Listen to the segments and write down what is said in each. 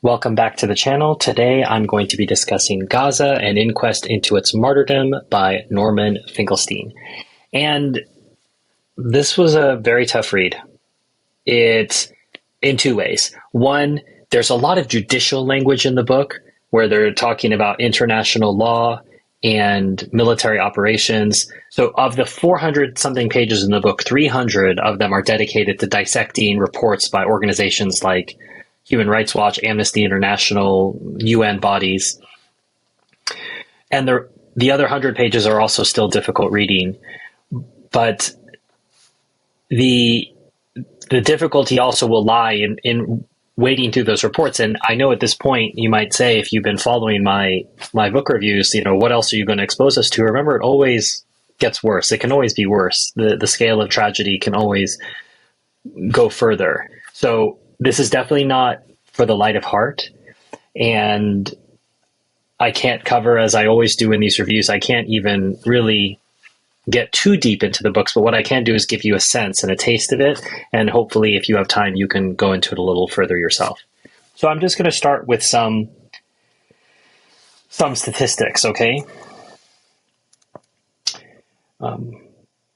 Welcome back to the channel. Today I'm going to be discussing Gaza, an inquest into its martyrdom by Norman Finkelstein. And this was a very tough read. It's in two ways. One, there's a lot of judicial language in the book where they're talking about international law and military operations. So of the 400 something pages in the book, 300 of them are dedicated to dissecting reports by organizations like Human Rights Watch, Amnesty International, UN bodies. And the other 100 pages are also still difficult reading. But the difficulty also will lie in wading through those reports. And I know at this point, you might say, if you've been following my book reviews, what else are you going to expose us to? Remember, it always gets worse. It can always be worse. The scale of tragedy can always go further. So this is definitely not for the light of heart. And I can't cover, as I always do in these reviews, I can't even really get too deep into the books, but what I can do is give you a sense and a taste of it. And hopefully, if you have time, you can go into it a little further yourself. So I'm just going to start with some statistics, okay?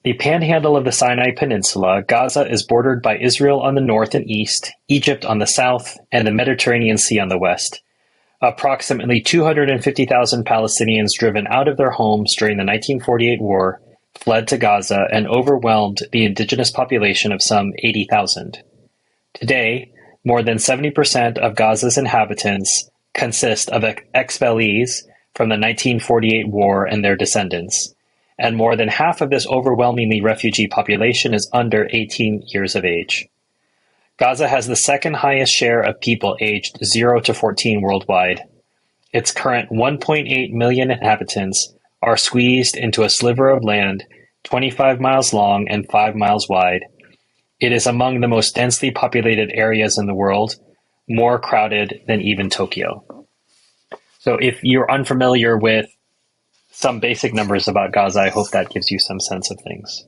The panhandle of the Sinai Peninsula, Gaza is bordered by Israel on the north and east, Egypt on the south, and the Mediterranean Sea on the west. Approximately 250,000 Palestinians driven out of their homes during the 1948 war fled to Gaza and overwhelmed the indigenous population of some 80,000. Today, more than 70% of Gaza's inhabitants consist of expellees from the 1948 war and their descendants, and more than half of this overwhelmingly refugee population is under 18 years of age. Gaza has the second highest share of people aged 0 to 14 worldwide. Its current 1.8 million inhabitants are squeezed into a sliver of land 25 miles long and 5 miles wide. It is among the most densely populated areas in the world, more crowded than even Tokyo. So if you're unfamiliar with some basic numbers about Gaza, I hope that gives you some sense of things.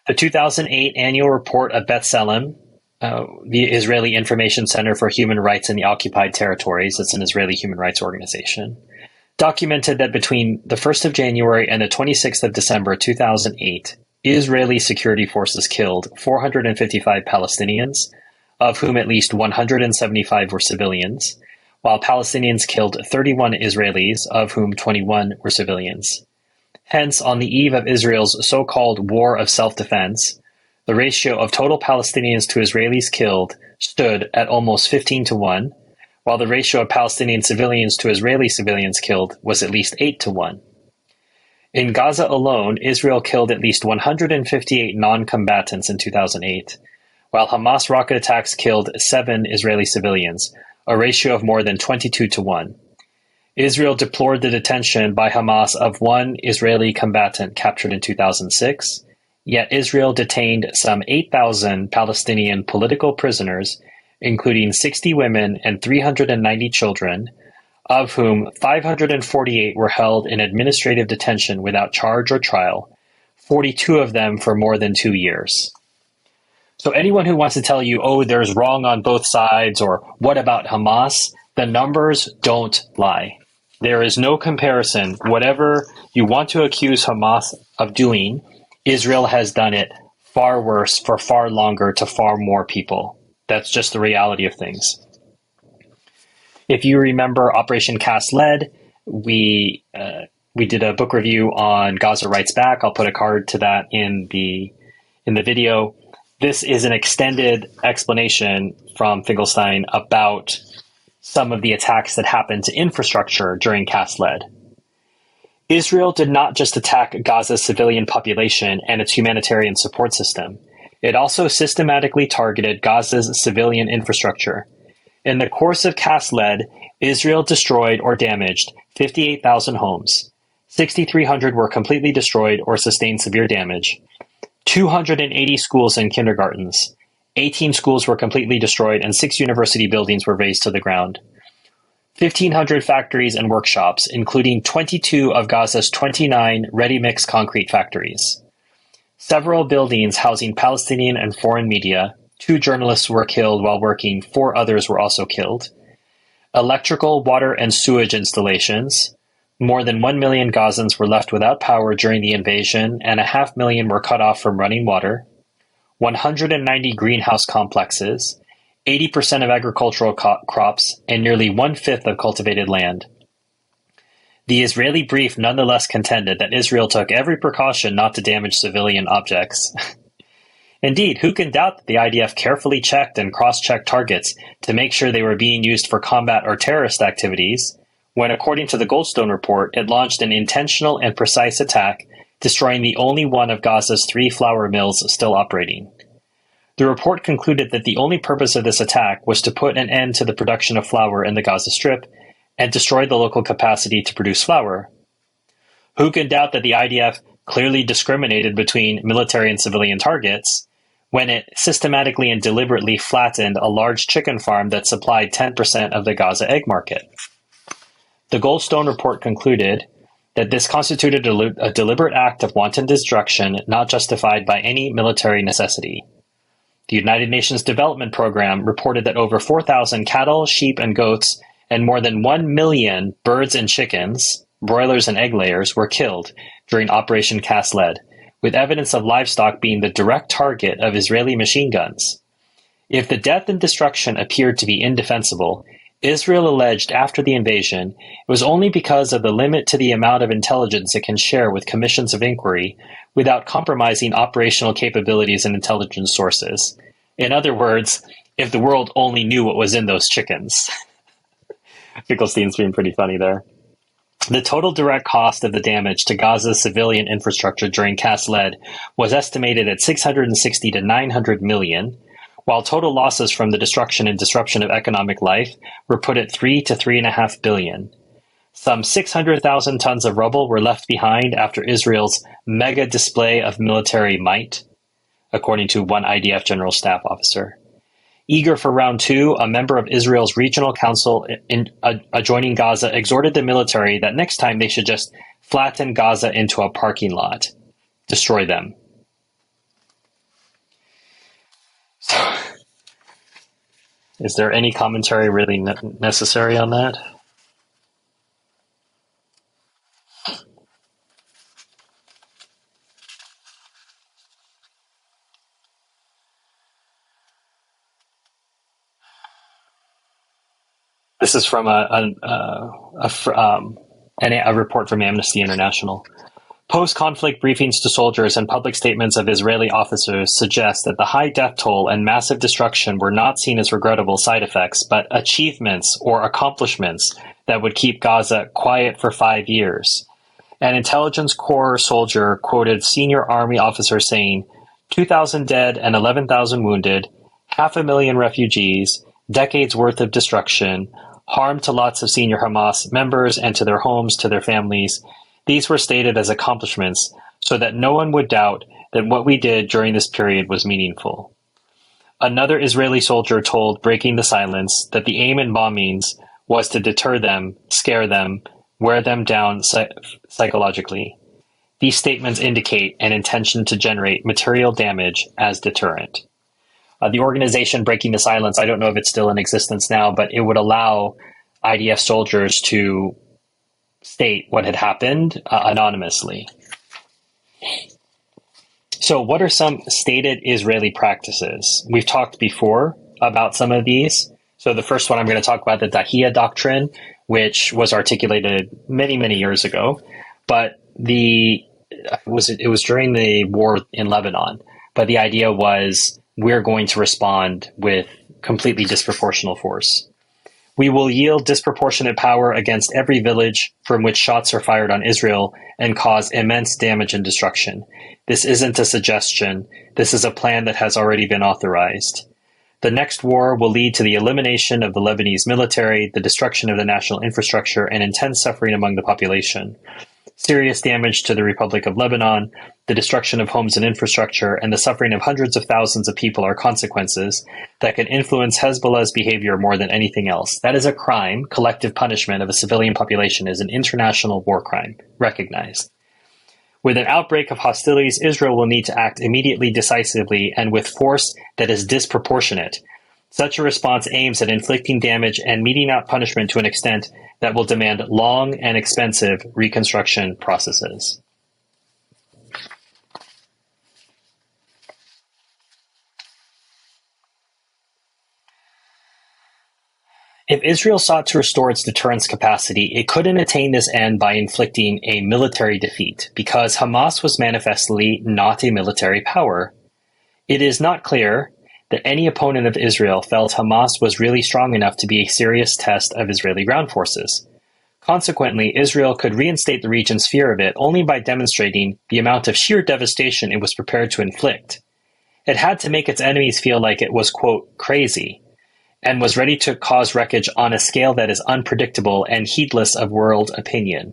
The 2008 annual report of B'Tselem, the Israeli Information Center for Human Rights in the Occupied Territories, it's an Israeli human rights organization, documented that between the 1st of January and the 26th of December 2008, Israeli security forces killed 455 Palestinians, of whom at least 175 were civilians, while Palestinians killed 31 Israelis, of whom 21 were civilians. Hence, on the eve of Israel's so-called war of self-defense, the ratio of total Palestinians to Israelis killed stood at almost 15-1, while the ratio of Palestinian civilians to Israeli civilians killed was at least 8-1. In Gaza alone, Israel killed at least 158 non-combatants in 2008, while Hamas rocket attacks killed 7 Israeli civilians, a ratio of more than 22-1. Israel deplored the detention by Hamas of 1 Israeli combatant captured in 2006, yet Israel detained some 8,000 Palestinian political prisoners, including 60 women and 390 children, of whom 548 were held in administrative detention without charge or trial, 42 of them for more than 2 years. So anyone who wants to tell you, oh, there's wrong on both sides, or what about Hamas, the numbers don't lie. There is no comparison. Whatever you want to accuse Hamas of doing, Israel has done it far worse for far longer to far more people. That's just the reality of things. If you remember Operation Cast Lead, we did a book review on Gaza Writes Back. I'll put a card to that in the video. This is an extended explanation from Finkelstein about some of the attacks that happened to infrastructure during Cast Lead. Israel did not just attack Gaza's civilian population and its humanitarian support system. It also systematically targeted Gaza's civilian infrastructure. In the course of Cast Lead, Israel destroyed or damaged 58,000 homes. 6,300 were completely destroyed or sustained severe damage. 280 schools and kindergartens. 18 schools were completely destroyed and 6 university buildings were razed to the ground. 1,500 factories and workshops, including 22 of Gaza's 29 ready-mix concrete factories. Several buildings housing Palestinian and foreign media, 2 journalists were killed while working, 4 others were also killed. Electrical, water, and sewage installations. More than 1 million Gazans were left without power during the invasion, and 500,000 were cut off from running water. 190 greenhouse complexes, 80% of agricultural crops, and nearly 1/5 of cultivated land. The Israeli brief nonetheless contended that Israel took every precaution not to damage civilian objects. Indeed, who can doubt that the IDF carefully checked and cross-checked targets to make sure they were being used for combat or terrorist activities, when, according to the Goldstone report, it launched an intentional and precise attack, destroying the only one of Gaza's 3 flour mills still operating. The report concluded that the only purpose of this attack was to put an end to the production of flour in the Gaza Strip and destroy the local capacity to produce flour. Who can doubt that the IDF clearly discriminated between military and civilian targets when it systematically and deliberately flattened a large chicken farm that supplied 10% of the Gaza egg market? The Goldstone report concluded that this constituted a deliberate act of wanton destruction not justified by any military necessity. The United Nations Development Program reported that over 4,000 cattle, sheep, and goats, and more than 1 million birds and chickens, broilers and egg layers, were killed during Operation Cast Lead, with evidence of livestock being the direct target of Israeli machine guns. If the death and destruction appeared to be indefensible, Israel alleged after the invasion it was only because of the limit to the amount of intelligence it can share with commissions of inquiry without compromising operational capabilities and intelligence sources. In other words, if the world only knew what was in those chickens. Finkelstein's being pretty funny there. The total direct cost of the damage to Gaza's civilian infrastructure during Cast Lead was estimated at 660 to 900 million, while total losses from the destruction and disruption of economic life were put at 3 to 3.5 billion. Some 600,000 tons of rubble were left behind after Israel's mega display of military might, according to one IDF general staff officer. Eager for round 2, a member of Israel's regional council adjoining Gaza exhorted the military that next time they should just flatten Gaza into a parking lot. Destroy them. So, is there any commentary really necessary on that? This is from a report from Amnesty International. Post-conflict briefings to soldiers and public statements of Israeli officers suggest that the high death toll and massive destruction were not seen as regrettable side effects, but achievements or accomplishments that would keep Gaza quiet for 5 years. An intelligence corps soldier quoted senior army officers saying, 2,000 dead and 11,000 wounded, 500,000 refugees, decades worth of destruction, harm to lots of senior Hamas members and to their homes, to their families. These were stated as accomplishments so that no one would doubt that what we did during this period was meaningful. Another Israeli soldier told Breaking the Silence that the aim in bombings was to deter them, scare them, wear them down psychologically. These statements indicate an intention to generate material damage as deterrent. The organization Breaking the Silence, I don't know if it's still in existence now, but it would allow IDF soldiers to state what had happened anonymously. So what are some stated Israeli practices? We've talked before about some of these. So the first one I'm going to talk about, the Dahiya doctrine, which was articulated many, many years ago. But it was during the war in Lebanon. But the idea was we're going to respond with completely disproportional force. We will yield disproportionate power against every village from which shots are fired on Israel and cause immense damage and destruction. This isn't a suggestion. This is a plan that has already been authorized. The next war will lead to the elimination of the Lebanese military, the destruction of the national infrastructure, and intense suffering among the population. Serious damage to the Republic of Lebanon, the destruction of homes and infrastructure, and the suffering of hundreds of thousands of people are consequences that can influence Hezbollah's behavior more than anything else. That is a crime. Collective punishment of a civilian population is an international war crime, recognized. With an outbreak of hostilities, Israel will need to act immediately, decisively, and with force that is disproportionate. Such a response aims at inflicting damage and meting out punishment to an extent that will demand long and expensive reconstruction processes. If Israel sought to restore its deterrence capacity, it couldn't attain this end by inflicting a military defeat, because Hamas was manifestly not a military power. It is not clear that any opponent of Israel felt Hamas was really strong enough to be a serious test of Israeli ground forces. Consequently, Israel could reinstate the region's fear of it only by demonstrating the amount of sheer devastation it was prepared to inflict. It had to make its enemies feel like it was, quote, crazy, and was ready to cause wreckage on a scale that is unpredictable and heedless of world opinion.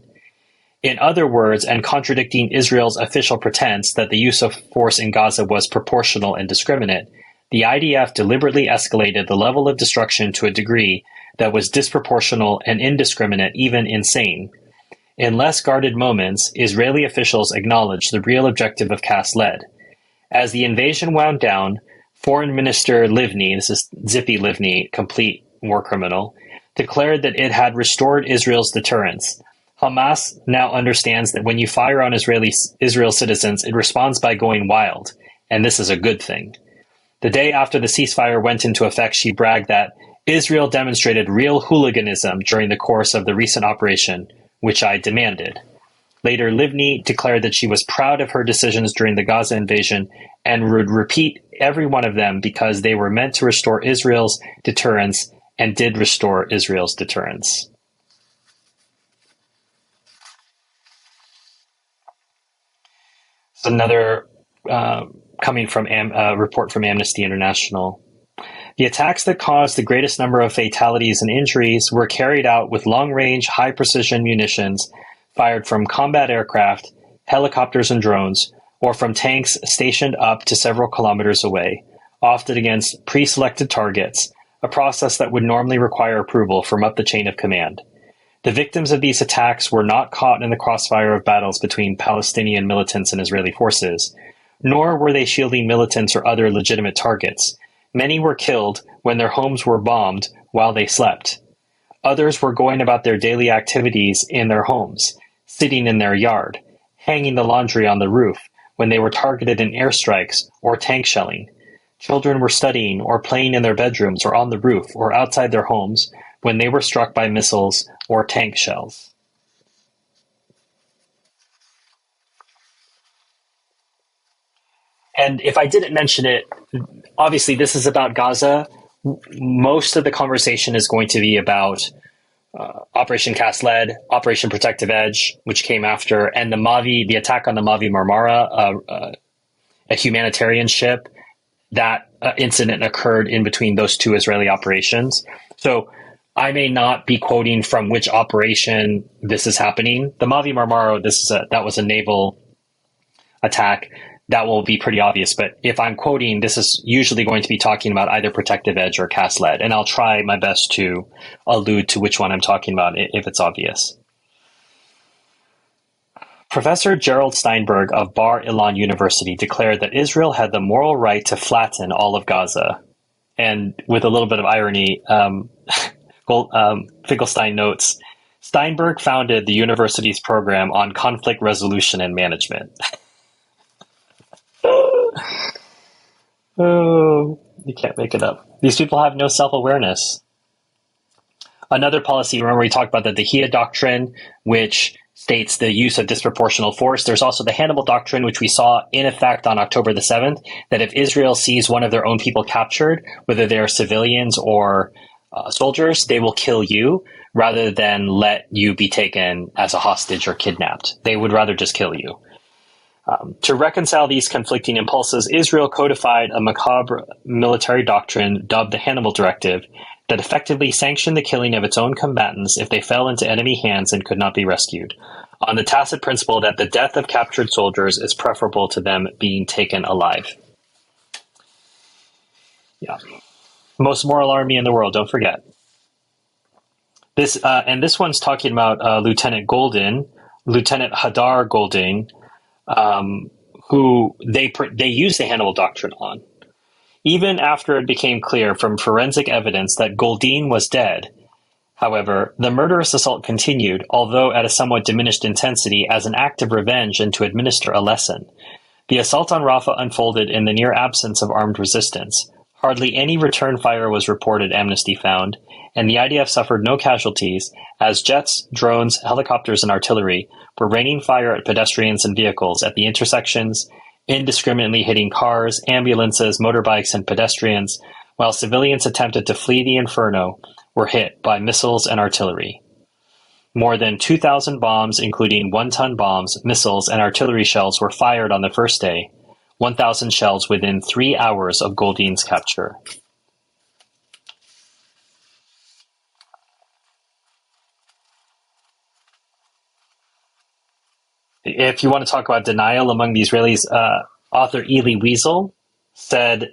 In other words, and contradicting Israel's official pretense that the use of force in Gaza was proportional and discriminate, the IDF deliberately escalated the level of destruction to a degree that was disproportional and indiscriminate, even insane. In less guarded moments, Israeli officials acknowledged the real objective of Cast-Led. As the invasion wound down, Foreign Minister Livni, this is Zippy Livni, complete war criminal, declared that it had restored Israel's deterrence. Hamas now understands that when you fire on Israel citizens, it responds by going wild, and this is a good thing. The day after the ceasefire went into effect, she bragged that Israel demonstrated real hooliganism during the course of the recent operation, which I demanded. Later, Livni declared that she was proud of her decisions during the Gaza invasion and would repeat every one of them because they were meant to restore Israel's deterrence and did restore Israel's deterrence. Another coming from a report from Amnesty International. The attacks that caused the greatest number of fatalities and injuries were carried out with long-range, high-precision munitions fired from combat aircraft, helicopters and drones, or from tanks stationed up to several kilometers away, often against pre-selected targets, a process that would normally require approval from up the chain of command. The victims of these attacks were not caught in the crossfire of battles between Palestinian militants and Israeli forces, nor were they shielding militants or other legitimate targets. Many were killed when their homes were bombed while they slept. Others were going about their daily activities in their homes, sitting in their yard, hanging the laundry on the roof when they were targeted in airstrikes or tank shelling. Children were studying or playing in their bedrooms or on the roof or outside their homes when they were struck by missiles or tank shells. And if I didn't mention it, obviously this is about Gaza. Most of the conversation is going to be about Operation Cast-Led, Operation Protective Edge, which came after, and the attack on the Mavi Marmara, a humanitarian ship. That incident occurred in between those two Israeli operations. So I may not be quoting from which operation this is happening. The Mavi Marmara, that was a naval attack. That will be pretty obvious. But if I'm quoting, this is usually going to be talking about either Protective Edge or Cast-Led. And I'll try my best to allude to which one I'm talking about if it's obvious. Professor Gerald Steinberg of Bar Ilan University declared that Israel had the moral right to flatten all of Gaza. And with a little bit of irony, Finkelstein notes, Steinberg founded the university's program on conflict resolution and management. Oh, you can't make it up. These people have no self-awareness. Another policy, remember we talked about the Dahiya doctrine, which states the use of disproportional force. There's also the Hannibal doctrine, which we saw in effect on October the 7th, that if Israel sees one of their own people captured, whether they're civilians or soldiers, they will kill you rather than let you be taken as a hostage or kidnapped. They would rather just kill you. To reconcile these conflicting impulses, Israel codified a macabre military doctrine dubbed the Hannibal Directive that effectively sanctioned the killing of its own combatants if they fell into enemy hands and could not be rescued, on the tacit principle that the death of captured soldiers is preferable to them being taken alive. Yeah. Most moral army in the world, don't forget. This one's talking about Lieutenant Hadar Golding, who they used the Hannibal doctrine on. Even after it became clear from forensic evidence that Goldine was dead, however, the murderous assault continued, although at a somewhat diminished intensity, as an act of revenge and to administer a lesson. The assault on Rafah unfolded in the near absence of armed resistance. Hardly any return fire was reported, Amnesty found, and the IDF suffered no casualties, as jets, drones, helicopters, and artillery were raining fire at pedestrians and vehicles at the intersections, indiscriminately hitting cars, ambulances, motorbikes, and pedestrians, while civilians attempted to flee the inferno were hit by missiles and artillery. More than 2,000 bombs, including one-ton bombs, missiles, and artillery shells were fired on the first day, 1,000 shells within 3 hours of Goldine's capture. If you want to talk about denial among the Israelis, author Elie Wiesel said,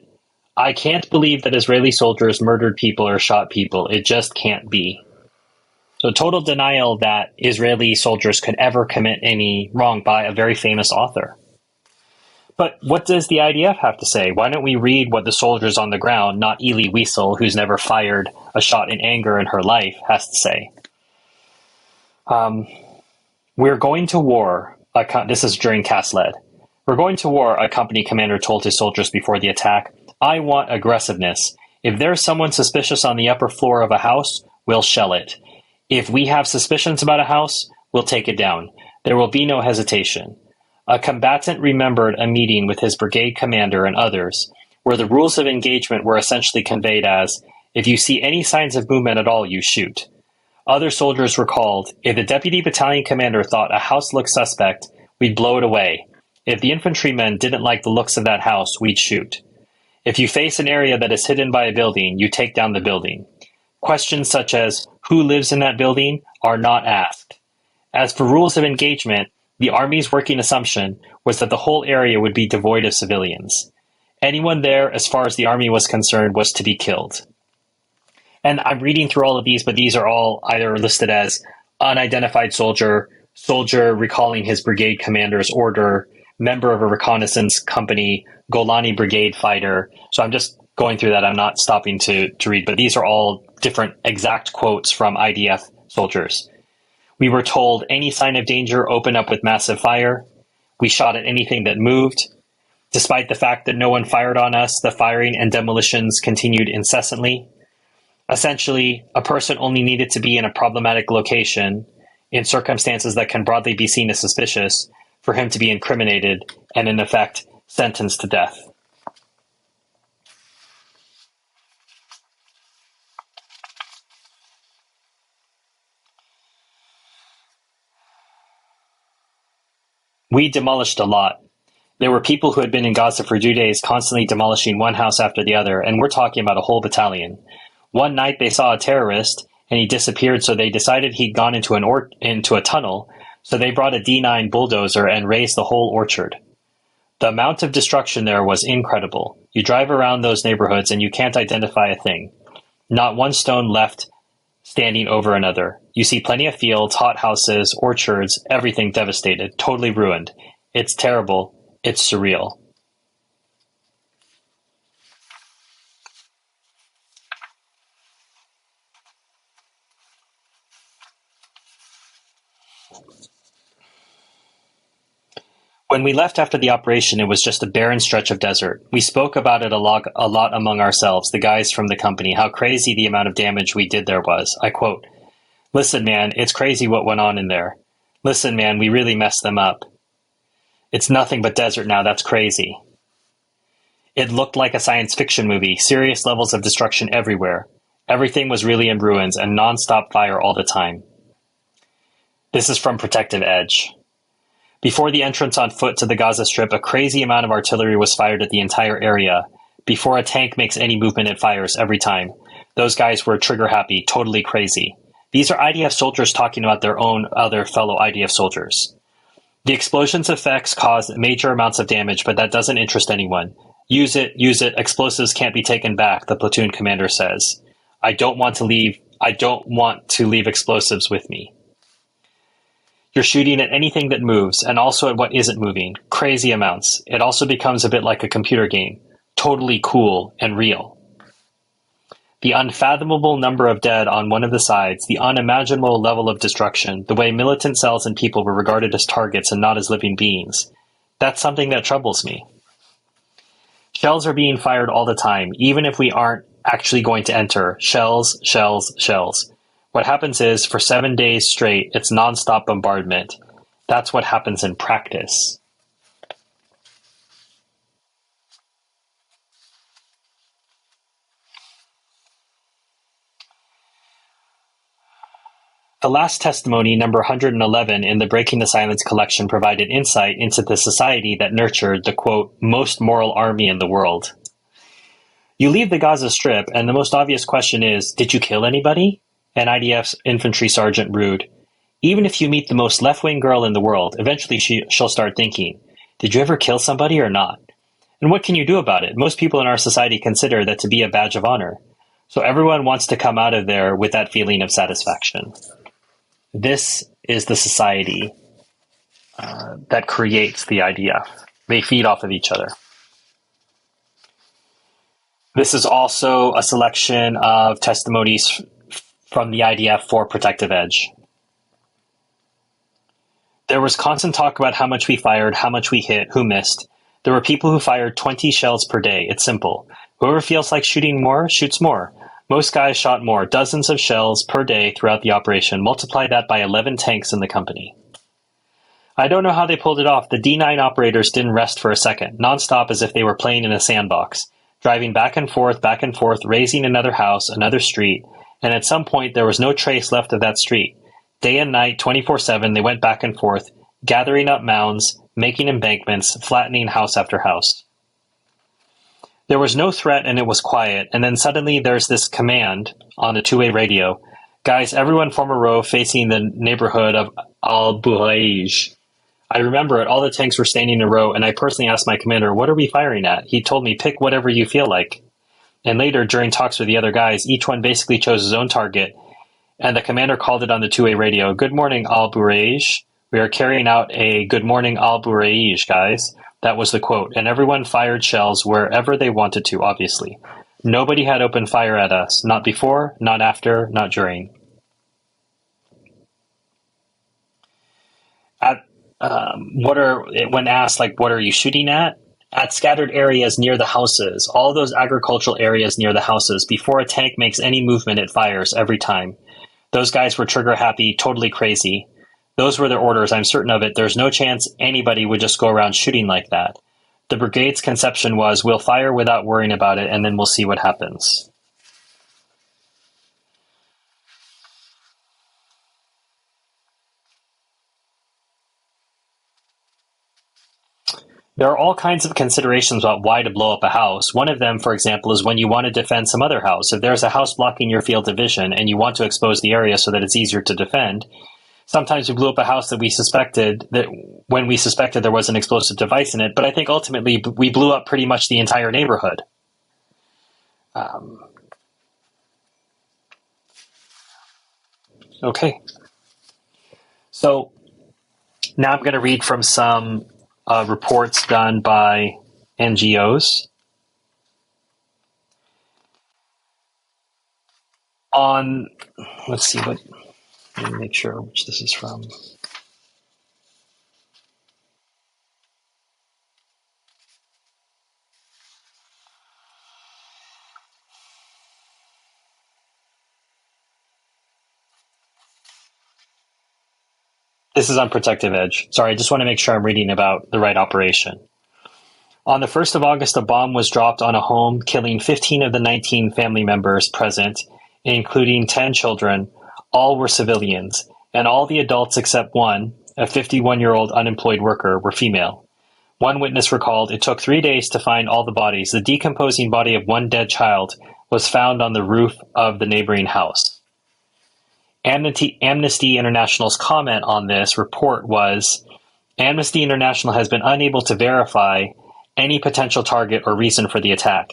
"I can't believe that Israeli soldiers murdered people or shot people. It just can't be." So total denial that Israeli soldiers could ever commit any wrong by a very famous author. But what does the IDF have to say? Why don't we read what the soldiers on the ground, not Elie Wiesel, who's never fired a shot in anger in her life, has to say? We're going to war. This is during CASLED. We're going to war, a company commander told his soldiers before the attack. I want aggressiveness. If there's someone suspicious on the upper floor of a house, we'll shell it. If we have suspicions about a house, we'll take it down. There will be no hesitation. A combatant remembered a meeting with his brigade commander and others, where the rules of engagement were essentially conveyed as, if you see any signs of movement at all, you shoot. Other soldiers recalled, if the deputy battalion commander thought a house looked suspect, we'd blow it away. If the infantrymen didn't like the looks of that house, we'd shoot. If you face an area that is hidden by a building, you take down the building. Questions such as, who lives in that building, are not asked. As for rules of engagement, the Army's working assumption was that the whole area would be devoid of civilians. Anyone there, as far as the Army was concerned, was to be killed. And I'm reading through all of these, but these are all either listed as unidentified soldier, soldier recalling his brigade commander's order, member of a reconnaissance company, Golani brigade fighter. So I'm just going through that. I'm not stopping to read, but these are all different exact quotes from IDF soldiers. We were told any sign of danger, open up with massive fire. We shot at anything that moved. Despite the fact that no one fired on us, the firing and demolitions continued incessantly. Essentially, a person only needed to be in a problematic location in circumstances that can broadly be seen as suspicious for him to be incriminated and, in effect, sentenced to death. We demolished a lot. There were people who had been in Gaza for 2 days constantly demolishing one house after the other, and we're talking about a whole battalion. One night they saw a terrorist, and he disappeared, so they decided he'd gone into a tunnel, so they brought a D9 bulldozer and razed the whole orchard. The amount of destruction there was incredible. You drive around those neighborhoods and you can't identify a thing. Not one stone left standing over another. You see plenty of fields, hothouses, orchards, everything devastated, totally ruined. It's terrible. It's surreal. When we left after the operation, it was just a barren stretch of desert. We spoke about it a lot among ourselves, the guys from the company, how crazy the amount of damage we did there was. I quote, "Listen, man, it's crazy what went on in there. Listen, man, we really messed them up. It's nothing but desert now, that's crazy." It looked like a science fiction movie, serious levels of destruction everywhere. Everything was really in ruins and non-stop fire all the time. This is from Protective Edge. Before the entrance on foot to the Gaza Strip, a crazy amount of artillery was fired at the entire area. Before a tank makes any movement, it fires every time. Those guys were trigger happy, totally crazy. These are IDF soldiers talking about their own other fellow IDF soldiers. The explosion's effects caused major amounts of damage, but that doesn't interest anyone. Use it, explosives can't be taken back, the platoon commander says. I don't want to leave explosives with me. You're shooting at anything that moves, and also at what isn't moving. Crazy amounts. It also becomes a bit like a computer game. Totally cool and real. The unfathomable number of dead on one of the sides, the unimaginable level of destruction, the way militant cells and people were regarded as targets and not as living beings. That's something that troubles me. Shells are being fired all the time, even if we aren't actually going to enter. Shells, shells, shells. What happens is, for 7 days straight, it's nonstop bombardment. That's what happens in practice. The last testimony, number 111 in the Breaking the Silence collection, provided insight into the society that nurtured the, quote, most moral army in the world. You leave the Gaza Strip, and the most obvious question is, did you kill anybody? And IDF's infantry sergeant rude. Even if you meet the most left-wing girl in the world, eventually she'll start thinking, did you ever kill somebody or not? And what can you do about it? Most people in our society consider that to be a badge of honor. So everyone wants to come out of there with that feeling of satisfaction. This is the society that creates the IDF. They feed off of each other. This is also a selection of testimonies from the IDF for Protective Edge. There was constant talk about how much we fired, how much we hit, who missed. There were people who fired 20 shells per day. It's simple. Whoever feels like shooting more, shoots more. Most guys shot more, dozens of shells per day throughout the operation. Multiply that by 11 tanks in the company. I don't know how they pulled it off. The D9 operators didn't rest for a second, nonstop as if they were playing in a sandbox, driving back and forth, raising another house, another street, and at some point there was no trace left of that street. Day and night, 24/7, they went back and forth, gathering up mounds, making embankments, flattening house after house. There was no threat and it was quiet, and then suddenly there's this command on a two-way radio. Guys, everyone form a row facing the neighborhood of Al-Buhaij. I remember it, all the tanks were standing in a row, and I personally asked my commander, what are we firing at? He told me, pick whatever you feel like. And later, during talks with the other guys, each one basically chose his own target, and the commander called it on the two-way radio, good morning, Al-Buhaij. We are carrying out a good morning, Al-Buhaij, guys. That was the quote, and everyone fired shells wherever they wanted to, obviously. Nobody had opened fire at us, not before, not after, not during. When asked, like, what are you shooting at? At scattered areas near the houses, all those agricultural areas near the houses. Before a tank makes any movement, it fires every time. Those guys were trigger happy, totally crazy. Those were their orders, I'm certain of it. There's no chance anybody would just go around shooting like that. The brigade's conception was, we'll fire without worrying about it, and then we'll see what happens. There are all kinds of considerations about why to blow up a house. One of them, for example, is when you want to defend some other house. If there's a house blocking your field of vision and you want to expose the area so that it's easier to defend, sometimes we blew up a house that when we suspected there was an explosive device in it, but I think ultimately we blew up pretty much the entire neighborhood. Okay. So now I'm going to read from some reports done by NGOs on, let's see what, let me make sure which this is from. This is on Protective Edge. Sorry, I just want to make sure I'm reading about the right operation. On the 1st of August, a bomb was dropped on a home, killing 15 of the 19 family members present, including 10 children. All were civilians, and all the adults except one, a 51-year-old unemployed worker, were female. One witness recalled, it took 3 days to find all the bodies. The decomposing body of one dead child was found on the roof of the neighboring house. Amnesty International's comment on this report was, Amnesty International has been unable to verify any potential target or reason for the attack.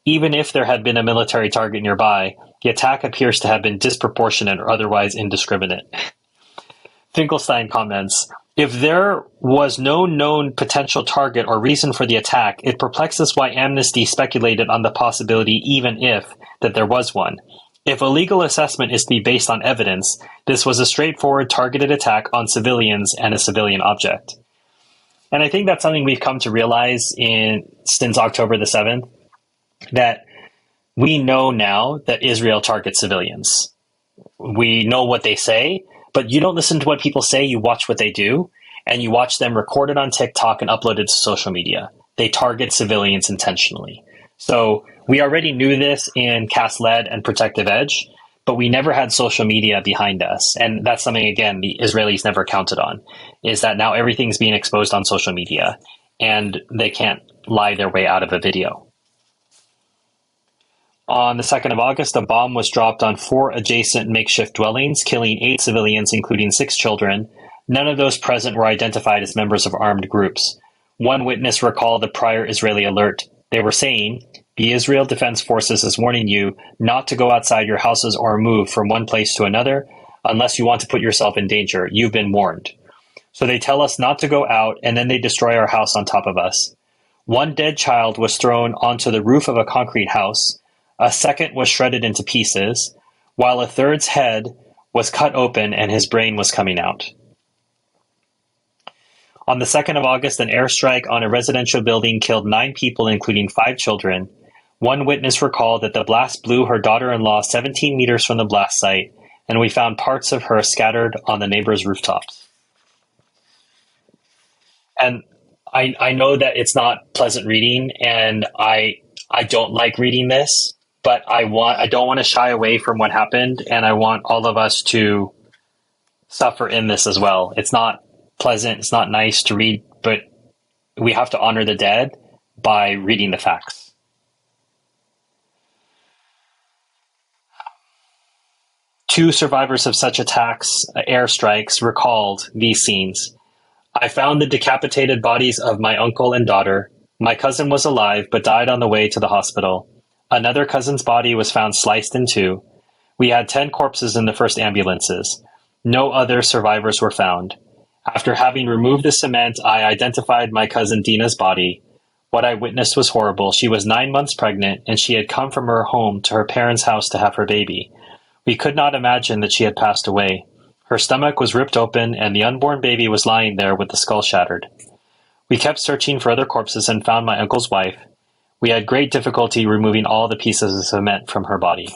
Even if there had been a military target nearby, the attack appears to have been disproportionate or otherwise indiscriminate. Finkelstein comments, if there was no known potential target or reason for the attack, it perplexes why Amnesty speculated on the possibility, even if, that there was one. If a legal assessment is to be based on evidence, this was a straightforward targeted attack on civilians and a civilian object. And I think that's something we've come to realize since October the 7th, that we know now that Israel targets civilians. We know what they say, but you don't listen to what people say, you watch what they do, and you watch them record it on TikTok and upload it to social media. They target civilians intentionally. So we already knew this in Cast Lead and Protective Edge, but we never had social media behind us. And that's something, again, the Israelis never counted on, is that now everything's being exposed on social media, and they can't lie their way out of a video. On the 2nd of August, a bomb was dropped on 4 adjacent makeshift dwellings, killing 8 civilians, including 6 children. None of those present were identified as members of armed groups. One witness recalled the prior Israeli alert. They were saying, "The Israel Defense Forces is warning you not to go outside your houses or move from one place to another unless you want to put yourself in danger. You've been warned." So they tell us not to go out, and then they destroy our house on top of us. One dead child was thrown onto the roof of a concrete house. A second was shredded into pieces, while a third's head was cut open and his brain was coming out. On the 2nd of August, an airstrike on a residential building killed 9 people, including 5 children. One witness recalled that the blast blew her daughter-in-law 17 meters from the blast site, and we found parts of her scattered on the neighbors' rooftops. And I know that it's not pleasant reading, and I don't like reading this, but I don't want to shy away from what happened, and I want all of us to suffer in this as well. It's not pleasant, it's not nice to read, but we have to honor the dead by reading the facts. Two survivors of such attacks, airstrikes, recalled these scenes. "I found the decapitated bodies of my uncle and daughter. My cousin was alive, but died on the way to the hospital. Another cousin's body was found sliced in 2. We had 10 corpses in the first ambulances. No other survivors were found. After having removed the cement, I identified my cousin Dina's body. What I witnessed was horrible. She was 9 months pregnant, and she had come from her home to her parents' house to have her baby. We could not imagine that she had passed away. Her stomach was ripped open, and the unborn baby was lying there with the skull shattered. We kept searching for other corpses and found my uncle's wife. We had great difficulty removing all the pieces of cement from her body.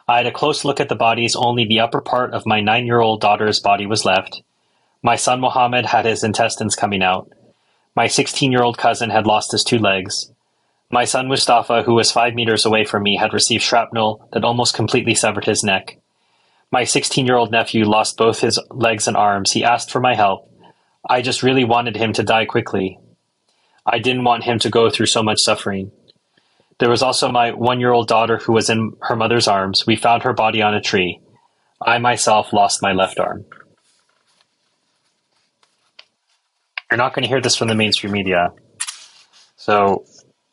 I had a close look at the bodies. Only the upper part of my 9-year-old daughter's body was left. My son Mohammed had his intestines coming out. My 16-year-old cousin had lost his 2 legs. My son Mustafa, who was 5 meters away from me, had received shrapnel that almost completely severed his neck. My 16-year-old nephew lost both his legs and arms. He asked for my help. I just really wanted him to die quickly. I didn't want him to go through so much suffering. There was also my 1-year-old daughter who was in her mother's arms. We found her body on a tree. I myself lost my left arm." You're not going to hear this from the mainstream media. So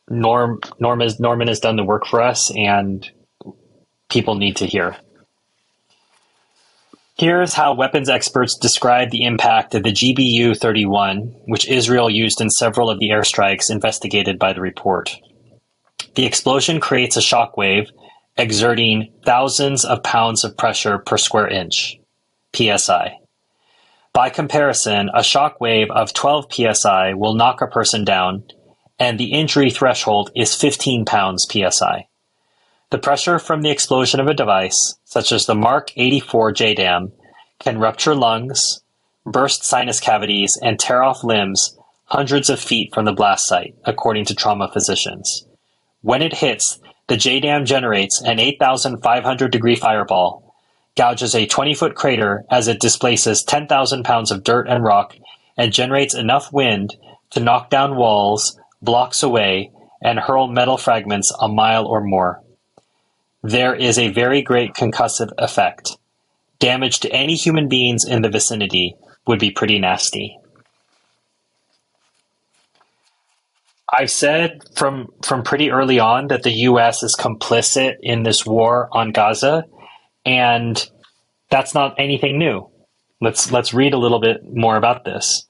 Norman has done the work for us, and people need to hear. Here's how weapons experts describe the impact of the GBU-31, which Israel used in several of the airstrikes investigated by the report. The explosion creates a shock wave, exerting thousands of pounds of pressure per square inch, PSI. By comparison, a shock wave of 12 PSI will knock a person down, and the injury threshold is 15 pounds PSI. The pressure from the explosion of a device, such as the Mark 84 JDAM, can rupture lungs, burst sinus cavities, and tear off limbs hundreds of feet from the blast site, according to trauma physicians. When it hits, the JDAM generates an 8,500-degree fireball, gouges a 20-foot crater as it displaces 10,000 pounds of dirt and rock, and generates enough wind to knock down walls blocks away and hurl metal fragments a mile or more. There is a very great concussive effect. Damage to any human beings in the vicinity would be pretty nasty. I've said from pretty early on that the U.S. is complicit in this war on Gaza, and that's not anything new. Let's read a little bit more about this.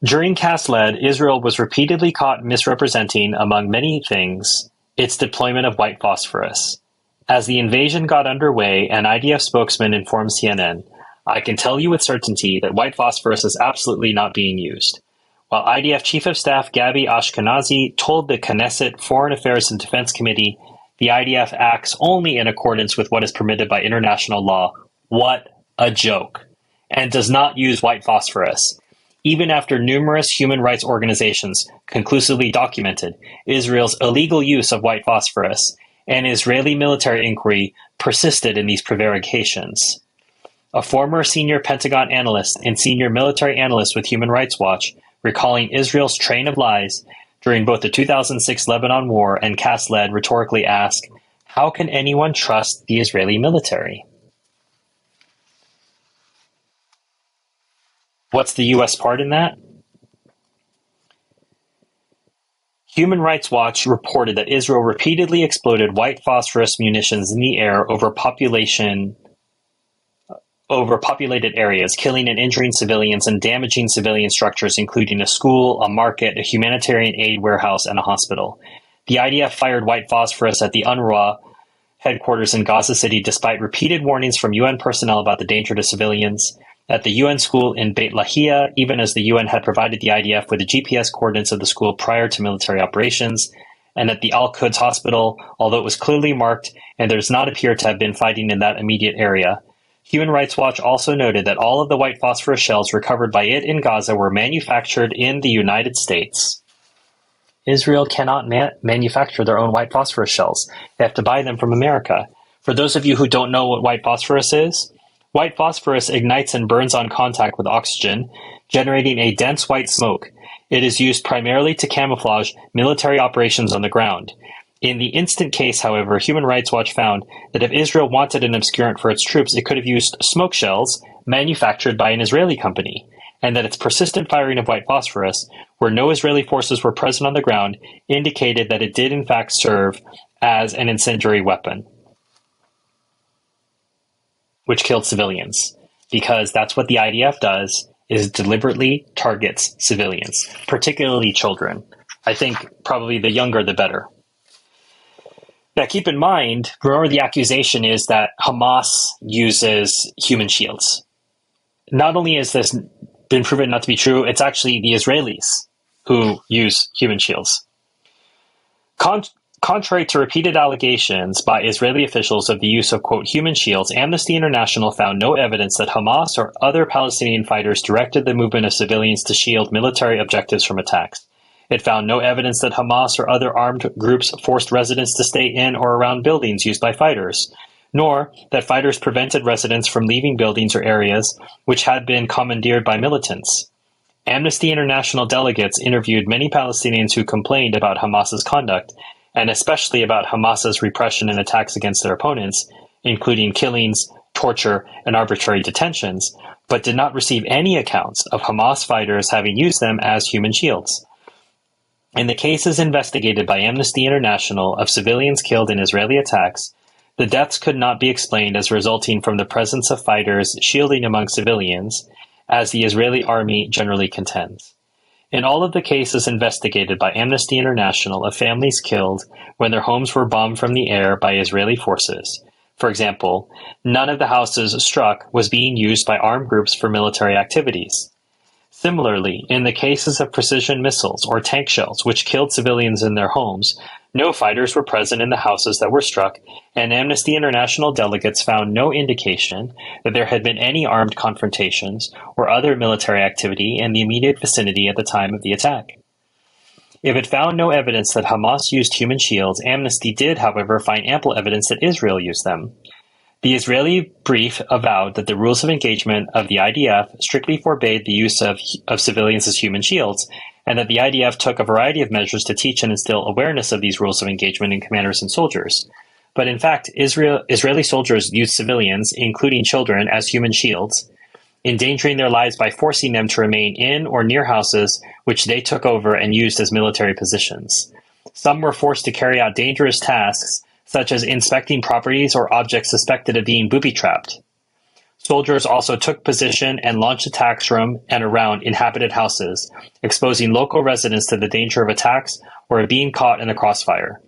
During Cast-led, Israel was repeatedly caught misrepresenting, among many things, its deployment of white phosphorus. As the invasion got underway, an IDF spokesman informed CNN, "I can tell you with certainty that white phosphorus is absolutely not being used." While IDF Chief of Staff Gabi Ashkenazi told the Knesset Foreign Affairs and Defense Committee, the IDF acts only in accordance with what is permitted by international law. What a joke. And does not use white phosphorus. Even after numerous human rights organizations conclusively documented Israel's illegal use of white phosphorus, an Israeli military inquiry persisted in these prevarications. A former senior Pentagon analyst and senior military analyst with Human Rights Watch, recalling Israel's train of lies during both the 2006 Lebanon War and Cast-led, rhetorically asked, "How can anyone trust the Israeli military?" What's the U.S. part in that? Human Rights Watch reported that Israel repeatedly exploded white phosphorus munitions in the air over populated areas, killing and injuring civilians and damaging civilian structures, including a school, a market, a humanitarian aid warehouse, and a hospital. The IDF fired white phosphorus at the UNRWA headquarters in Gaza City despite repeated warnings from UN personnel about the danger to civilians. At the UN school in Beit Lahia, even as the UN had provided the IDF with the GPS coordinates of the school prior to military operations, and at the Al-Quds hospital, although it was clearly marked and there does not appear to have been fighting in that immediate area. Human Rights Watch also noted that all of the white phosphorus shells recovered by it in Gaza were manufactured in the United States. Israel cannot manufacture their own white phosphorus shells. They have to buy them from America. For those of you who don't know what white phosphorus is, white phosphorus ignites and burns on contact with oxygen, generating a dense white smoke. It is used primarily to camouflage military operations on the ground. In the instant case, however, Human Rights Watch found that if Israel wanted an obscurant for its troops, it could have used smoke shells manufactured by an Israeli company, and that its persistent firing of white phosphorus, where no Israeli forces were present on the ground, indicated that it did in fact serve as an incendiary weapon, which killed civilians, because that's what the IDF does, is deliberately targets civilians, particularly children. I think probably the younger the better. Now, keep in mind, remember the accusation is that Hamas uses human shields. Not only has this been proven not to be true, it's actually the Israelis who use human shields. Contrary to repeated allegations by Israeli officials of the use of, quote, human shields, Amnesty International found no evidence that Hamas or other Palestinian fighters directed the movement of civilians to shield military objectives from attacks. It found no evidence that Hamas or other armed groups forced residents to stay in or around buildings used by fighters, nor that fighters prevented residents from leaving buildings or areas which had been commandeered by militants. Amnesty International delegates interviewed many Palestinians who complained about Hamas's conduct, and especially about Hamas's repression and attacks against their opponents, including killings, torture, and arbitrary detentions, but did not receive any accounts of Hamas fighters having used them as human shields. In the cases investigated by Amnesty International of civilians killed in Israeli attacks, the deaths could not be explained as resulting from the presence of fighters shielding among civilians, as the Israeli army generally contends. In all of the cases investigated by Amnesty International of families killed when their homes were bombed from the air by Israeli forces, for example, none of the houses struck was being used by armed groups for military activities. Similarly, in the cases of precision missiles or tank shells which killed civilians in their homes, no fighters were present in the houses that were struck, and Amnesty International delegates found no indication that there had been any armed confrontations or other military activity in the immediate vicinity at the time of the attack. If it found no evidence that Hamas used human shields, Amnesty did, however, find ample evidence that Israel used them. The Israeli brief avowed that the rules of engagement of the IDF strictly forbade the use of civilians as human shields, and that the IDF took a variety of measures to teach and instill awareness of these rules of engagement in commanders and soldiers. But in fact, Israeli soldiers used civilians, including children, as human shields, endangering their lives by forcing them to remain in or near houses which they took over and used as military positions. Some were forced to carry out dangerous tasks, such as inspecting properties or objects suspected of being booby-trapped. Soldiers also took position and launched attacks from and around inhabited houses, exposing local residents to the danger of attacks or being caught in the crossfire.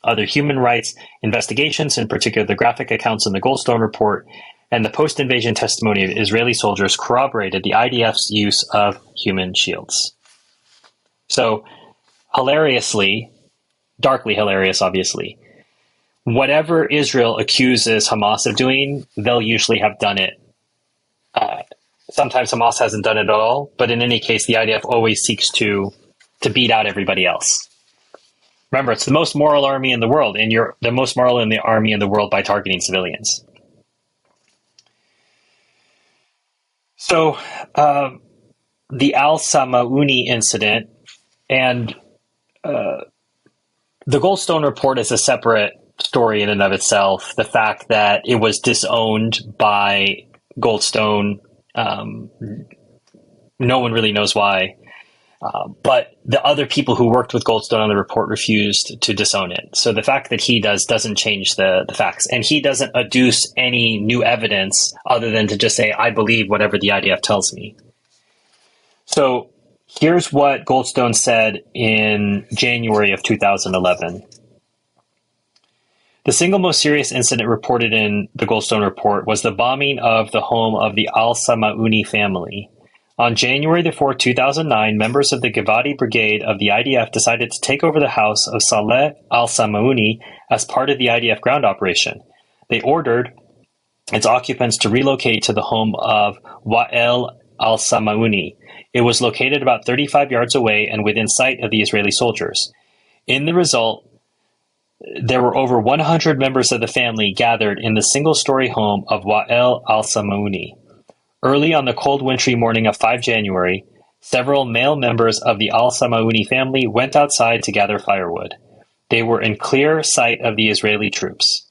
Other human rights investigations, in particular the graphic accounts in the Goldstone Report and the post-invasion testimony of Israeli soldiers, corroborated the IDF's use of human shields. So, hilariously, darkly hilarious, obviously, whatever Israel accuses Hamas of doing, they'll usually have done it. Sometimes Hamas hasn't done it at all, but in any case, the IDF always seeks to beat out everybody else. Remember, it's the most moral army in the world, and you're the most moral in the army in the world by targeting civilians. So, the Al-Samouni incident and the Goldstone Report is a separate story in and of itself. The fact that it was disowned by Goldstone, no one really knows why. But the other people who worked with Goldstone on the report refused to disown it. So the fact that he doesn't change the facts. And he doesn't adduce any new evidence other than to just say, I believe whatever the IDF tells me. So here's what Goldstone said in January of 2011. The single most serious incident reported in the Goldstone Report was the bombing of the home of the Al-Samouni family. On January the 4th, 2009, members of the Givati Brigade of the IDF decided to take over the house of Saleh al-Samouni as part of the IDF ground operation. They ordered its occupants to relocate to the home of Wa'el al-Samouni. It was located about 35 yards away and within sight of the Israeli soldiers. In the result, there were over 100 members of the family gathered in the single-story home of Wa'el al-Samouni. Early on the cold wintry morning of 5 January, several male members of the al-Samouni family went outside to gather firewood. They were in clear sight of the Israeli troops.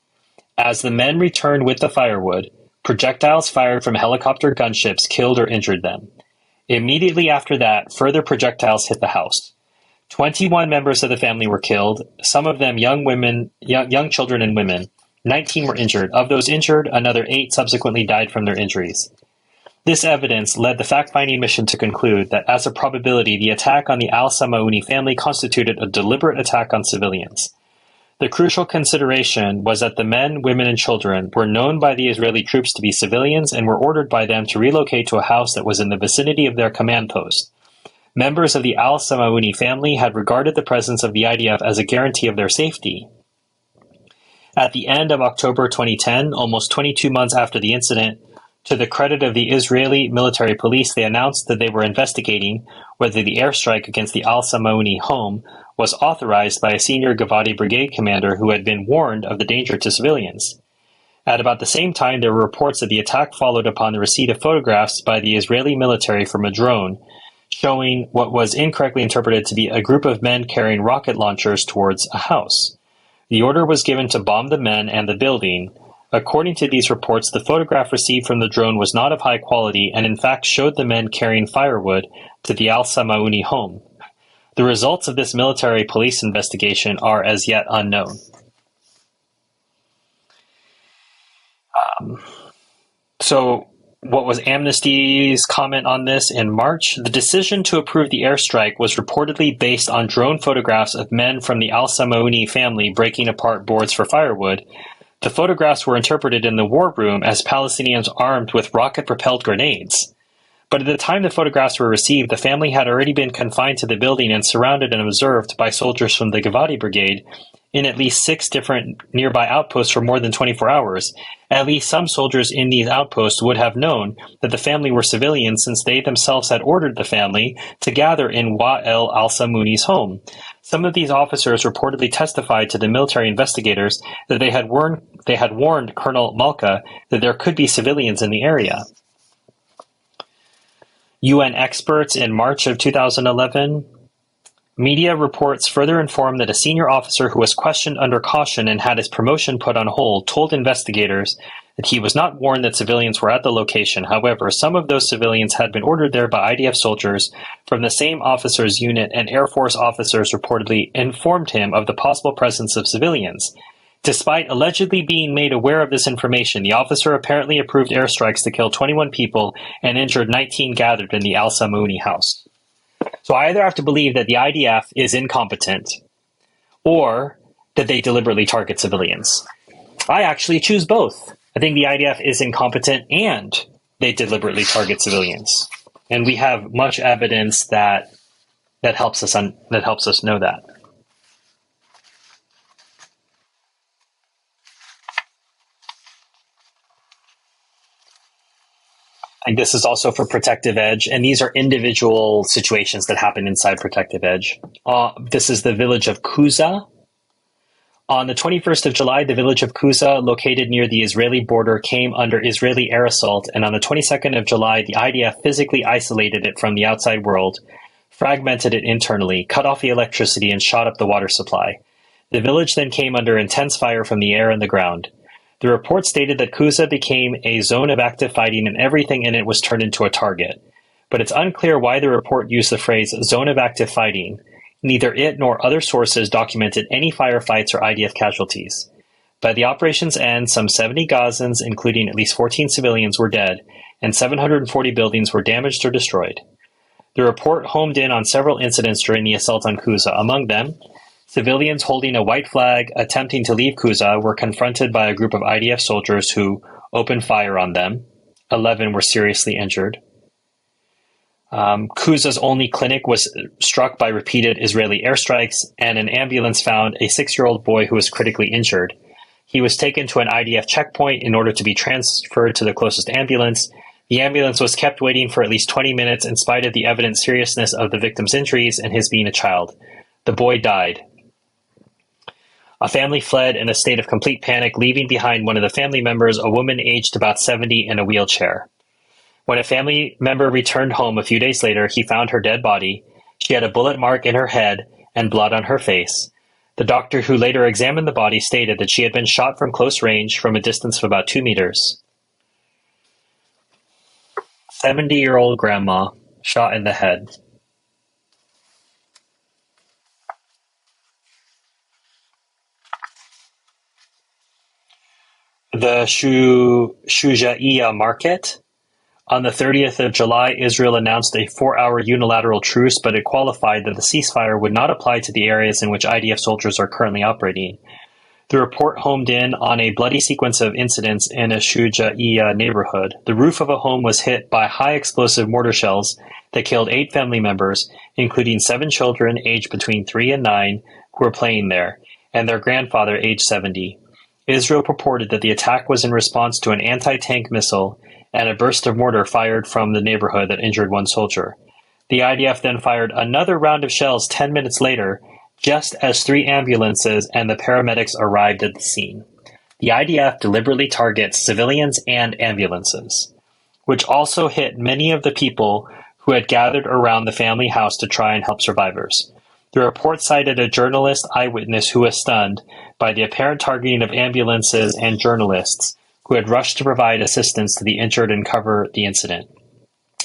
As the men returned with the firewood, projectiles fired from helicopter gunships killed or injured them. Immediately after that, further projectiles hit the house. 21 members of the family were killed, some of them young children and women. 19 were injured. Of those injured, another 8 subsequently died from their injuries. This evidence led the fact-finding mission to conclude that, as a probability, the attack on the al-Samouni family constituted a deliberate attack on civilians. The crucial consideration was that the men, women, and children were known by the Israeli troops to be civilians and were ordered by them to relocate to a house that was in the vicinity of their command post. Members of the al-Samouni family had regarded the presence of the IDF as a guarantee of their safety. At the end of October 2010, almost 22 months after the incident, to the credit of the Israeli military police, they announced that they were investigating whether the airstrike against the al-Samouni home was authorized by a senior Givati brigade commander who had been warned of the danger to civilians. At about the same time, there were reports that the attack followed upon the receipt of photographs by the Israeli military from a drone showing what was incorrectly interpreted to be a group of men carrying rocket launchers towards a house. The order was given to bomb the men and the building. According to these reports, the photograph received from the drone was not of high quality and in fact showed the men carrying firewood to the al-Samouni home. The results of this military police investigation are as yet unknown. So what was Amnesty's comment on this in March? The decision to approve the airstrike was reportedly based on drone photographs of men from the al-Samouni family breaking apart boards for firewood. The photographs were interpreted in the war room as Palestinians armed with rocket-propelled grenades. But at the time the photographs were received, the family had already been confined to the building and surrounded and observed by soldiers from the Givati Brigade in at least 6 different nearby outposts for more than 24 hours. At least some soldiers in these outposts would have known that the family were civilians since they themselves had ordered the family to gather in Wa'el al-Samouni's home. Some of these officers reportedly testified to the military investigators that they had warned Colonel Malka that there could be civilians in the area. UN experts in March of 2011. Media reports further informed that a senior officer who was questioned under caution and had his promotion put on hold told investigators that he was not warned that civilians were at the location. However, some of those civilians had been ordered there by IDF soldiers from the same officer's unit, and Air Force officers reportedly informed him of the possible presence of civilians. Despite allegedly being made aware of this information, the officer apparently approved airstrikes to kill 21 people and injured 19 gathered in the Samouni house. So I either have to believe that the IDF is incompetent or that they deliberately target civilians. I actually choose both. I think the IDF is incompetent and they deliberately target civilians. And we have much evidence that helps us know that. And this is also for Protective Edge, and these are individual situations that happen inside Protective Edge. This is the village of Khuza'a. On the 21st of July, the village of Khuza'a, located near the Israeli border, came under Israeli air assault, and on the 22nd of July, the IDF physically isolated it from the outside world, fragmented it internally, cut off the electricity, and shot up the water supply. The village then came under intense fire from the air and the ground. The report stated that Khuza'a became a zone of active fighting and everything in it was turned into a target. But it's unclear why the report used the phrase zone of active fighting. Neither it nor other sources documented any firefights or IDF casualties. By the operation's end, some 70 Gazans, including at least 14 civilians, were dead, and 740 buildings were damaged or destroyed. The report homed in on several incidents during the assault on Khuza'a. Among them, civilians holding a white flag attempting to leave Khuza'a were confronted by a group of IDF soldiers who opened fire on them. 11 were seriously injured. Khuza'a's only clinic was struck by repeated Israeli airstrikes, and an ambulance found a 6-year-old boy who was critically injured. He was taken to an IDF checkpoint in order to be transferred to the closest ambulance. The ambulance was kept waiting for at least 20 minutes in spite of the evident seriousness of the victim's injuries and his being a child. The boy died. A family fled in a state of complete panic, leaving behind one of the family members, a woman aged about 70, in a wheelchair. When a family member returned home a few days later, he found her dead body. She had a bullet mark in her head and blood on her face. The doctor who later examined the body stated that she had been shot from close range from a distance of about 2 meters. 70-year-old grandma shot in the head. The Shuja'iyya market. On the 30th of July, Israel announced a 4-hour unilateral truce, but it qualified that the ceasefire would not apply to the areas in which IDF soldiers are currently operating. The report homed in on a bloody sequence of incidents in a Shuja'iyya neighborhood. The roof of a home was hit by high-explosive mortar shells that killed 8 family members, including 7 children aged between 3 and 9 who were playing there, and their grandfather aged 70. Israel purported that the attack was in response to an anti-tank missile and a burst of mortar fired from the neighborhood that injured 1 soldier. The IDF then fired another round of shells 10 minutes later, just as 3 ambulances and the paramedics arrived at the scene. The IDF deliberately targets civilians and ambulances, which also hit many of the people who had gathered around the family house to try and help survivors. The report cited a journalist eyewitness who was stunned by the apparent targeting of ambulances and journalists who had rushed to provide assistance to the injured and cover the incident.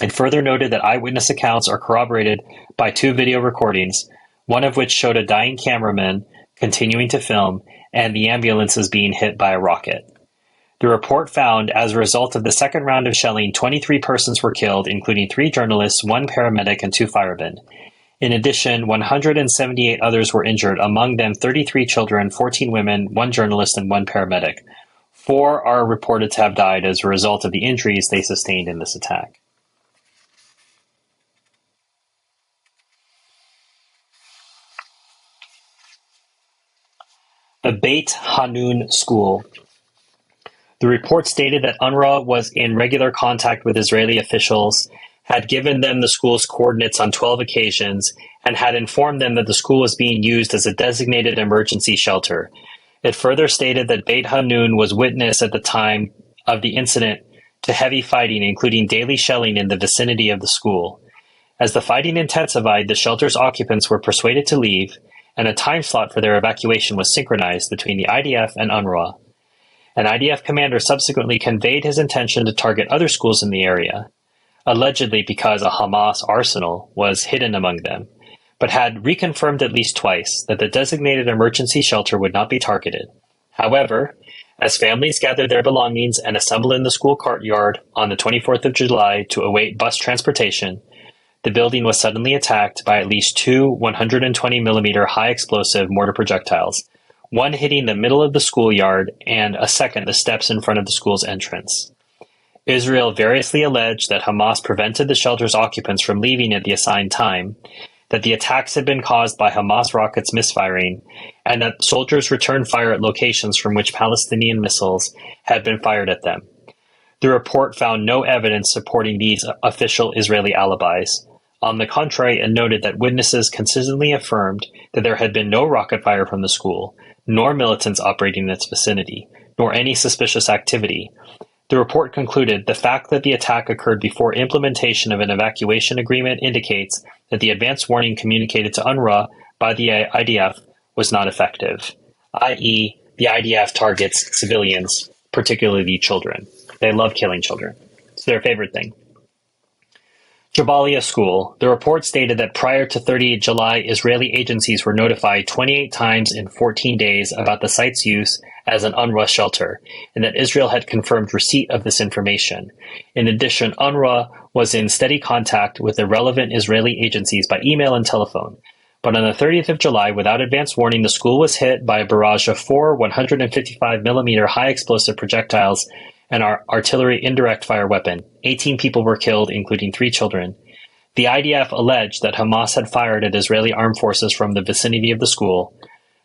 It further noted that eyewitness accounts are corroborated by 2 video recordings, one of which showed a dying cameraman continuing to film and the ambulances being hit by a rocket. The report found, as a result of the second round of shelling, 23 persons were killed, including 3 journalists, 1 paramedic, and 2 firemen. In addition, 178 others were injured, among them 33 children, 14 women, 1 journalist, and 1 paramedic. 4 are reported to have died as a result of the injuries they sustained in this attack. The Beit Hanun School. The report stated that UNRWA was in regular contact with Israeli officials, had given them the school's coordinates on 12 occasions, and had informed them that the school was being used as a designated emergency shelter. It further stated that Beit Hanun was witness at the time of the incident to heavy fighting, including daily shelling in the vicinity of the school. As the fighting intensified, the shelter's occupants were persuaded to leave, and a time slot for their evacuation was synchronized between the IDF and UNRWA. An IDF commander subsequently conveyed his intention to target other schools in the area, allegedly because a Hamas arsenal was hidden among them, but had reconfirmed at least twice that the designated emergency shelter would not be targeted. However, as families gathered their belongings and assembled in the school courtyard on the 24th of July to await bus transportation, the building was suddenly attacked by at least two 120-millimeter high-explosive mortar projectiles, one hitting the middle of the schoolyard and a second the steps in front of the school's entrance. Israel variously alleged that Hamas prevented the shelter's occupants from leaving at the assigned time, that the attacks had been caused by Hamas rockets misfiring, and that soldiers returned fire at locations from which Palestinian missiles had been fired at them. The report found no evidence supporting these official Israeli alibis. On the contrary, it noted that witnesses consistently affirmed that there had been no rocket fire from the school, nor militants operating in its vicinity, nor any suspicious activity. The report concluded the fact that the attack occurred before implementation of an evacuation agreement indicates that the advance warning communicated to UNRWA by the IDF was not effective, i.e., the IDF targets civilians, particularly children. They love killing children. It's their favorite thing. Jabalia School. The report stated that prior to 30 July, Israeli agencies were notified 28 times in 14 days about the site's use as an UNRWA shelter, and that Israel had confirmed receipt of this information. In addition, UNRWA was in steady contact with the relevant Israeli agencies by email and telephone. But on the 30th of July, without advance warning, the school was hit by a barrage of four 155-millimeter high-explosive projectiles and our artillery indirect fire weapon. 18 people were killed, including 3 children. The IDF alleged that Hamas had fired at Israeli armed forces from the vicinity of the school.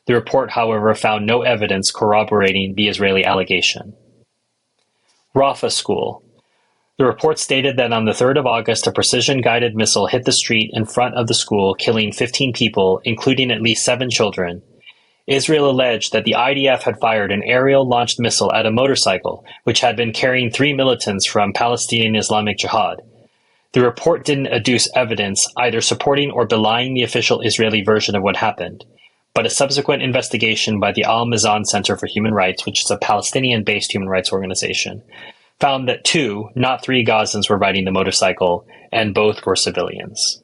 The report, however, found no evidence corroborating the Israeli allegation. Rafah School. The report stated that on the 3rd of August, a precision-guided missile hit the street in front of the school, killing 15 people, including at least 7 children. Israel alleged that the IDF had fired an aerial-launched missile at a motorcycle, which had been carrying 3 militants from Palestinian Islamic Jihad. The report didn't adduce evidence either supporting or belying the official Israeli version of what happened, but a subsequent investigation by the Al-Mizan Center for Human Rights, which is a Palestinian-based human rights organization, found that 2, not 3 Gazans were riding the motorcycle, and both were civilians.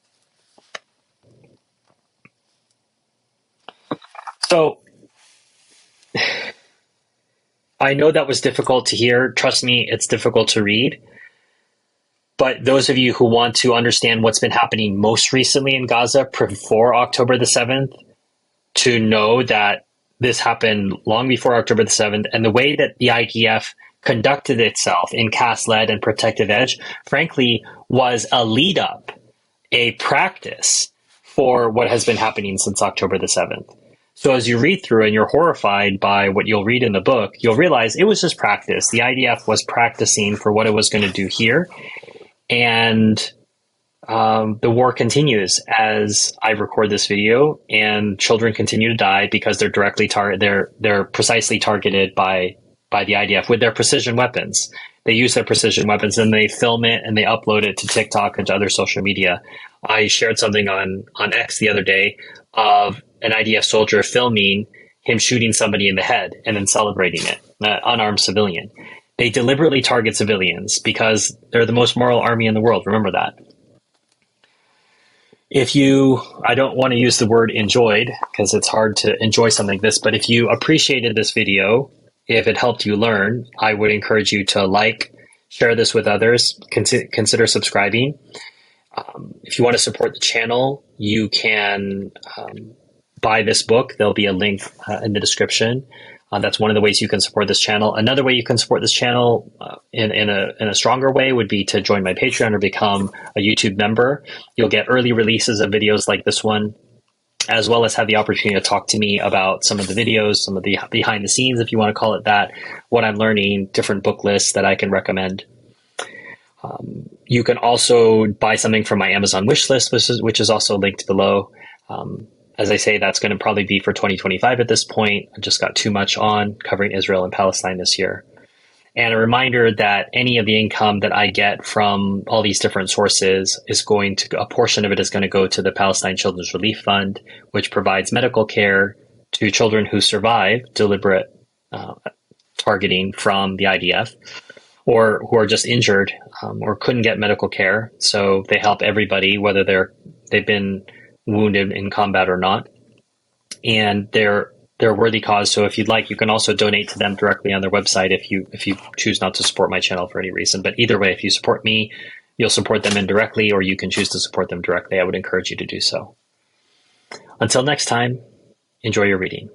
So, I know that was difficult to hear. Trust me, it's difficult to read. But those of you who want to understand what's been happening most recently in Gaza before October the 7th, to know that this happened long before October the 7th, and the way that the IDF conducted itself in cast lead and protective edge, frankly, was a lead up, a practice for what has been happening since October the 7th. So as you read through and you're horrified by what you'll read in the book, you'll realize it was just practice. The IDF was practicing for what it was going to do here. And the war continues as I record this video, and children continue to die because they're directly they're precisely targeted by the IDF with their precision weapons. They use their precision weapons and they film it and they upload it to TikTok and to other social media. I shared something on X the other day of an IDF soldier filming him shooting somebody in the head and then celebrating it, an unarmed civilian. They deliberately target civilians because they're the most moral army in the world. Remember that. I don't want to use the word enjoyed because it's hard to enjoy something like this, but if you appreciated this video, if it helped you learn, I would encourage you to share this with others, consider subscribing. If you want to support the channel, you can buy this book. There'll be a link in the description. That's one of the ways you can support this channel. Another way you can support this channel in a stronger way would be to join my Patreon or become a YouTube member. You'll get early releases of videos like this one, as well as have the opportunity to talk to me about some of the videos, some of the behind the scenes, if you want to call it that, what I'm learning, different book lists that I can recommend. You can also buy something from my Amazon wish list, which is also linked below. As I say, that's going to probably be for 2025 at this point. I just got too much on covering Israel and Palestine this year. And a reminder that any of the income that I get from all these different sources a portion of it is going to go to the Palestine Children's Relief Fund, which provides medical care to children who survive deliberate targeting from the IDF, or who are just injured or couldn't get medical care. So they help everybody, whether they've been wounded in combat or not. And their they're a worthy cause. So if you'd like, you can also donate to them directly on their website if you choose not to support my channel for any reason. But either way, if you support me, you'll support them indirectly, or you can choose to support them directly. I would encourage you to do so. Until next time, enjoy your reading.